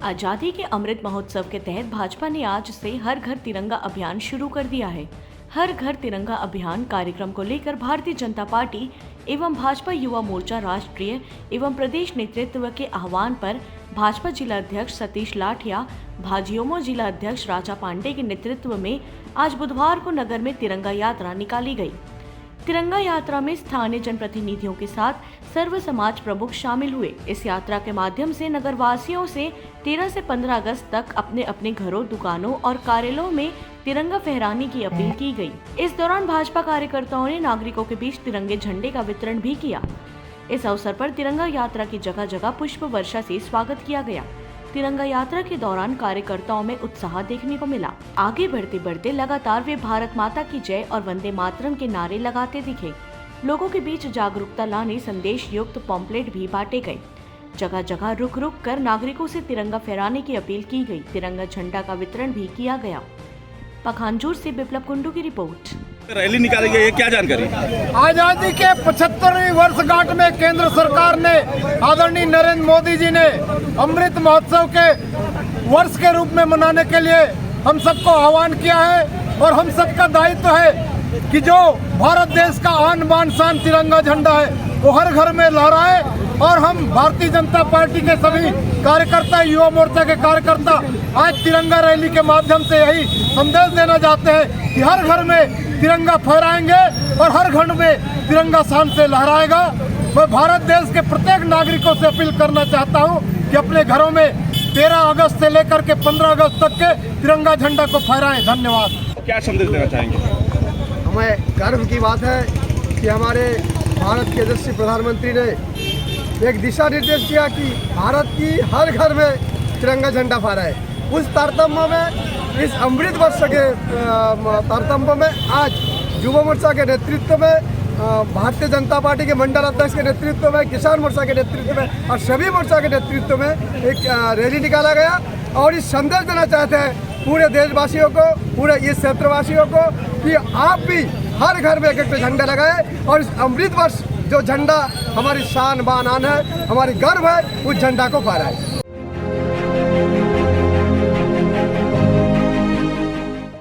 आजादी के अमृत महोत्सव के तहत भाजपा ने आज से हर घर तिरंगा अभियान शुरू कर दिया है। हर घर तिरंगा अभियान कार्यक्रम को लेकर भारतीय जनता पार्टी एवं भाजपा युवा मोर्चा राष्ट्रीय एवं प्रदेश नेतृत्व के आह्वान पर भाजपा जिला अध्यक्ष सतीश लाठिया, भाजयुमो जिला अध्यक्ष राजा पांडे के नेतृत्व में आज बुधवार को नगर में तिरंगा यात्रा निकाली गई। तिरंगा यात्रा में स्थानीय जनप्रतिनिधियों के साथ सर्व समाज प्रमुख शामिल हुए। इस यात्रा के माध्यम से नगर वासियों से 13 से 15 अगस्त तक अपने अपने घरों, दुकानों और कार्यालयों में तिरंगा फहराने की अपील की गई। इस दौरान भाजपा कार्यकर्ताओं ने नागरिकों के बीच तिरंगे झंडे का वितरण भी किया। इस अवसर पर तिरंगा यात्रा की जगह जगह पुष्प वर्षा से स्वागत किया गया। तिरंगा यात्रा के दौरान कार्यकर्ताओं में उत्साह देखने को मिला। आगे बढ़ते बढ़ते लगातार वे भारत माता की जय और वंदे मातरम के नारे लगाते दिखे। लोगों के बीच जागरूकता लाने संदेश युक्त पॉम्पलेट भी बांटे गए। जगह जगह रुक रुक कर नागरिकों से तिरंगा फहराने की अपील की गई। तिरंगा झंडा का वितरण भी किया गया। पखानजूर से बिप्लब कुंडू की रिपोर्ट। रैली निकाली गई है, क्या जानकारी? आजादी के 75वीं वर्षगांठ में केंद्र सरकार ने आदरणीय नरेंद्र मोदी जी ने अमृत महोत्सव के वर्ष के रूप में मनाने के लिए हम सबको आह्वान किया है और हम सबका दायित्व है कि जो भारत देश का आन बान शान तिरंगा झंडा है वो हर घर में लहराए। और हम भारतीय जनता पार्टी के सभी कार्यकर्ता, युवा मोर्चा के कार्यकर्ता आज तिरंगा रैली के माध्यम से यही संदेश देना चाहते हैं कि हर घर में तिरंगा फहराएंगे और हर घर में तिरंगा शान से लहराएगा। मैं भारत देश के प्रत्येक नागरिकों से अपील करना चाहता हूं कि अपने घरों में 13 अगस्त से लेकर के 15 अगस्त तक के तिरंगा झंडा को फहराएं। धन्यवाद। क्या संदेश देना चाहेंगे? हमें गर्व की बात है कि हमारे भारत के यशस्वी प्रधानमंत्री ने एक दिशा निर्देश किया कि भारत की हर घर में तिरंगा झंडा फहराए। उस तारतम्य में, इस अमृत वर्ष के तारतम्य में आज युवा मोर्चा के नेतृत्व में, भारतीय जनता पार्टी के मंडल अध्यक्ष के नेतृत्व में, किसान मोर्चा के नेतृत्व में और सभी मोर्चा के नेतृत्व में एक रैली निकाला गया। और इस संदेश देना चाहते हैं पूरे देशवासियों को, पूरे इस क्षेत्रवासियों को कि आप भी हर घर में एक झंडा लगाए और इस अमृत वर्ष जो झंडा हमारी शान बान आन है, हमारी गर्व है, उस झंडा को फहराए।